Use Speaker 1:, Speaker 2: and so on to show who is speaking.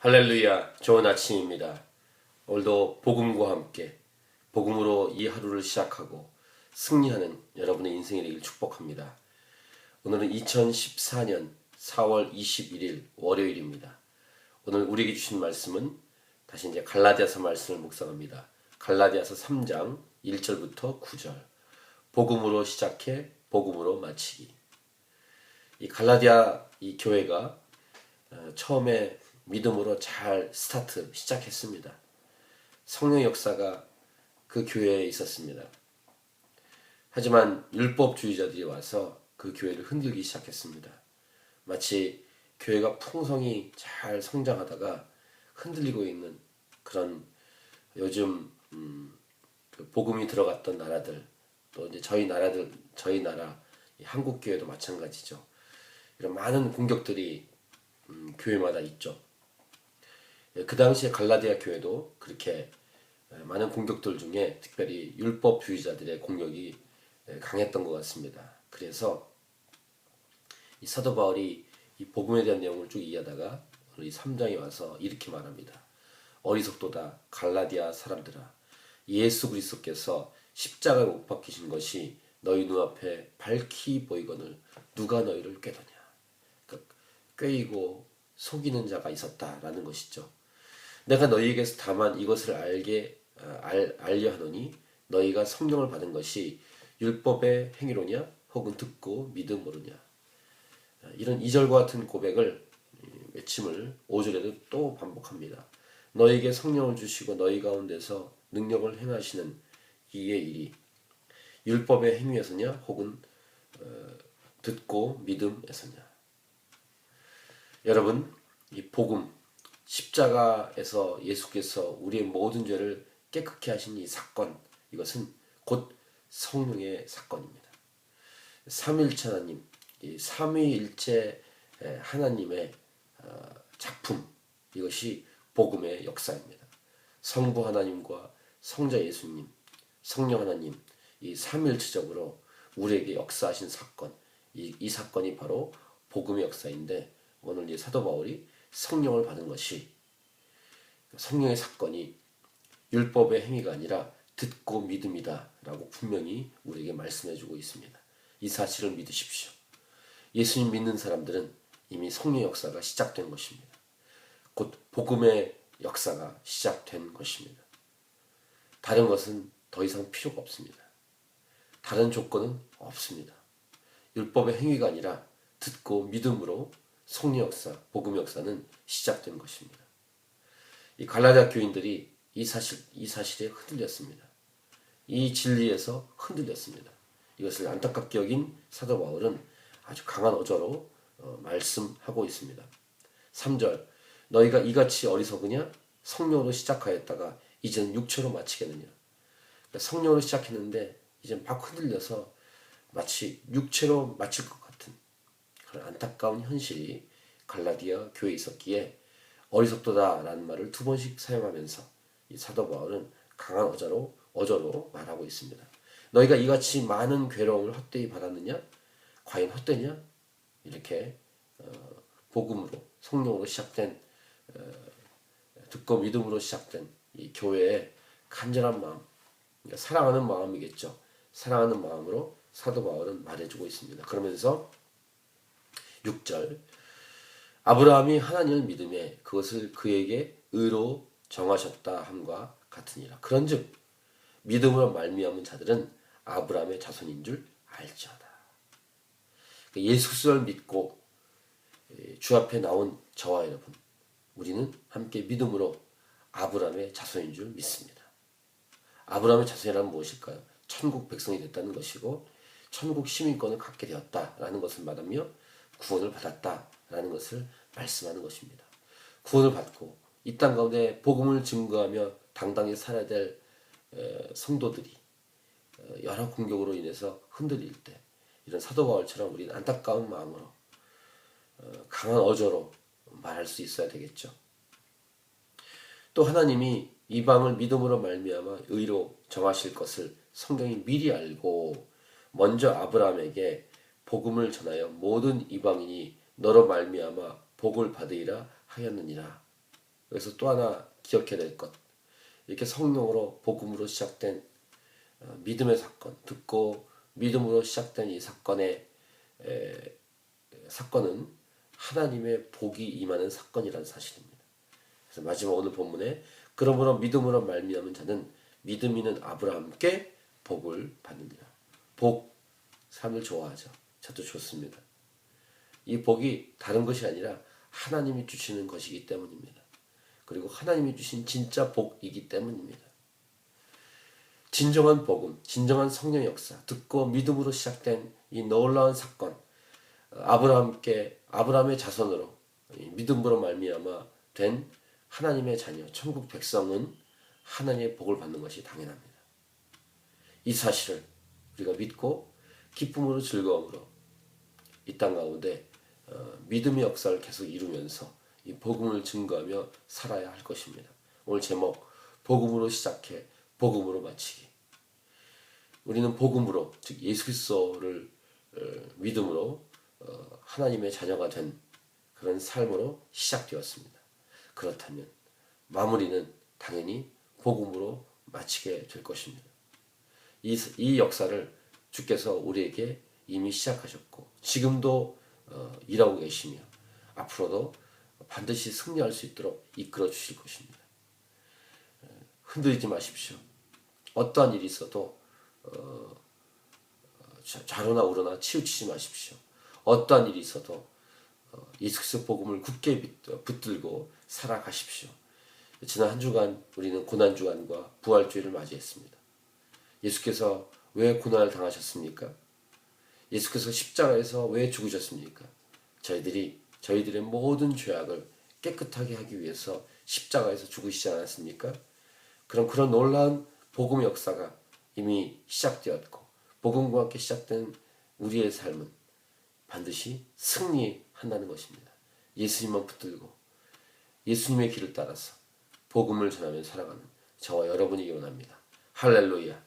Speaker 1: 할렐루야, 좋은 아침입니다. 오늘도 복음과 함께 복음으로 이 하루를 시작하고 승리하는 여러분의 인생이 되길 축복합니다. 오늘은 2014년 4월 21일 월요일입니다. 오늘 우리에게 주신 말씀은 다시 이제 갈라디아서 말씀을 묵상합니다. 갈라디아서 3장 1절부터 9절. 복음으로 시작해 복음으로 마치기. 이 갈라디아 이 교회가 처음에 믿음으로 잘 시작했습니다. 성령 역사가 그 교회에 있었습니다. 하지만 율법주의자들이 와서 그 교회를 흔들기 시작했습니다. 마치 교회가 풍성히 잘 성장하다가 흔들리고 있는 그런 요즘 그 복음이 들어갔던 나라들, 또 이제 저희 나라 한국 교회도 마찬가지죠. 이런 많은 공격들이 교회마다 있죠. 그 당시에 갈라디아 교회도 그렇게 많은 공격들 중에 특별히 율법주의자들의 공격이 강했던 것 같습니다. 그래서 이 사도 바울이 이 복음에 대한 내용을 쭉 이해하다가 이 3장에 와서 이렇게 말합니다. 어리석도다 갈라디아 사람들아, 예수 그리스도께서 십자가에 못 박히신 것이 너희 눈앞에 밝히 보이거늘 누가 너희를 꾀더냐. 그러니까 꾀이고 속이는 자가 있었다라는 것이죠. 내가 너희에게서 다만 이것을 알려 하노니 너희가 성령을 받은 것이 율법의 행위로냐 혹은 듣고 믿음으로냐. 이런 2절과 같은 고백을 외침을 5절에도 또 반복합니다. 너희에게 성령을 주시고 너희 가운데서 능력을 행하시는 이의 일이 율법의 행위에서냐 혹은 듣고 믿음에서냐. 여러분, 이 복음 십자가에서 예수께서 우리의 모든 죄를 깨끗게 하신 이 사건, 이것은 곧 성령의 사건입니다. 삼위일체 하나님, 이 삼위일체 하나님의 작품, 이것이 복음의 역사입니다. 성부 하나님과 성자 예수님, 성령 하나님, 이 삼위일체적으로 우리에게 역사하신 사건, 이 사건이 바로 복음의 역사인데, 오늘 이 사도 바울이 성령을 받은 것이, 성령의 사건이 율법의 행위가 아니라 듣고 믿음이다 라고 분명히 우리에게 말씀해주고 있습니다. 이 사실을 믿으십시오. 예수님 믿는 사람들은 이미 성령의 역사가 시작된 것입니다. 곧 복음의 역사가 시작된 것입니다. 다른 것은 더 이상 필요가 없습니다. 다른 조건은 없습니다. 율법의 행위가 아니라 듣고 믿음으로 성령 역사, 복음 역사는 시작된 것입니다. 이 갈라디아 교인들이 이 사실에 흔들렸습니다. 이 진리에서 흔들렸습니다. 이것을 안타깝게 여긴 사도 바울은 아주 강한 어조로 말씀하고 있습니다. 3절, 너희가 이같이 어리석으냐? 성령으로 시작하였다가 이제는 육체로 마치겠느냐? 그러니까 성령으로 시작했는데 이제 막 흔들려서 마치 육체로 마칠 것 같은 그런 안타까운 현실이 갈라디아 교회에 있었기에 어리석도다라는 말을 2번씩 사용하면서 이 사도 바울은 강한 어조로 말하고 있습니다. 너희가 이같이 많은 괴로움을 헛되이 받았느냐? 과연 헛되냐? 이렇게 복음으로 성령으로 시작된 듣고 믿음으로 시작된 이 교회의 간절한 마음, 그러니까 사랑하는 마음이겠죠. 사랑하는 마음으로 사도 바울은 말해주고 있습니다. 그러면서 6절, 아브라함이 하나님을 믿음에 그것을 그에게 의로 정하셨다 함과 같으니라. 그런즉 믿음으로 말미암은 자들은 아브라함의 자손인 줄 알지어다. 예수 그리스도를 믿고 주 앞에 나온 저와 여러분, 우리는 함께 믿음으로 아브라함의 자손인 줄 믿습니다. 아브라함의 자손이란 무엇일까요? 천국 백성이 됐다는 것이고 천국 시민권을 갖게 되었다라는 것을 말하며 구원을 받았다라는 것을 말씀하는 것입니다. 구원을 받고 이 땅 가운데 복음을 증거하며 당당히 살아야 될 성도들이 여러 공격으로 인해서 흔들릴 때 이런 사도 바울처럼 우리는 안타까운 마음으로 강한 어조로 말할 수 있어야 되겠죠. 또 하나님이 이방을 믿음으로 말미암아 의로 정하실 것을 성경이 미리 알고 먼저 아브라함에게 복음을 전하여 모든 이방인이 너로 말미암아 복을 받으리라 하였느니라. 여기서 또 하나 기억해야 될 것. 이렇게 성령으로 복음으로 시작된 믿음의 사건, 듣고 믿음으로 시작된 이 사건은 하나님의 복이 임하는 사건이라는 사실입니다. 그래서 마지막 오늘 본문에 그러므로 믿음으로 말미암은 자는 믿음 있는 아브라함께 복을 받느니라. 복, 삶을 좋아하죠. 저도 좋습니다. 이 복이 다른 것이 아니라 하나님이 주시는 것이기 때문입니다. 그리고 하나님이 주신 진짜 복이기 때문입니다. 진정한 복음, 진정한 성령 역사, 듣고 믿음으로 시작된 이 놀라운 사건, 아브라함의 자손으로 믿음으로 말미암아 된 하나님의 자녀, 천국 백성은 하나님의 복을 받는 것이 당연합니다. 이 사실을 우리가 믿고 기쁨으로 즐거움으로 이 땅 가운데 믿음의 역사를 계속 이루면서 이 복음을 증거하며 살아야 할 것입니다. 오늘 제목 복음으로 시작해 복음으로 마치기. 우리는 복음으로 즉 예수 그리스도를 믿음으로 하나님의 자녀가 된 그런 삶으로 시작되었습니다. 그렇다면 마무리는 당연히 복음으로 마치게 될 것입니다. 이 역사를 주께서 우리에게 이미 시작하셨고 지금도 일하고 계시며 앞으로도 반드시 승리할 수 있도록 이끌어 주실 것입니다. 흔들리지 마십시오. 어떠한 일이 있어도 좌로나 우로나 치우치지 마십시오. 어떠한 일이 있어도 예수 그리스도 복음을 굳게 붙들고 살아가십시오. 지난 한 주간 우리는 고난주간과 부활주일을 맞이했습니다. 예수께서 왜 고난을 당하셨습니까? 예수께서 십자가에서 왜 죽으셨습니까? 저희들의 모든 죄악을 깨끗하게 하기 위해서 십자가에서 죽으시지 않았습니까? 그런 놀라운 복음 역사가 이미 시작되었고 복음과 함께 시작된 우리의 삶은 반드시 승리한다는 것입니다. 예수님만 붙들고 예수님의 길을 따라서 복음을 전하며 살아가는 저와 여러분이기 원합니다. 할렐루야.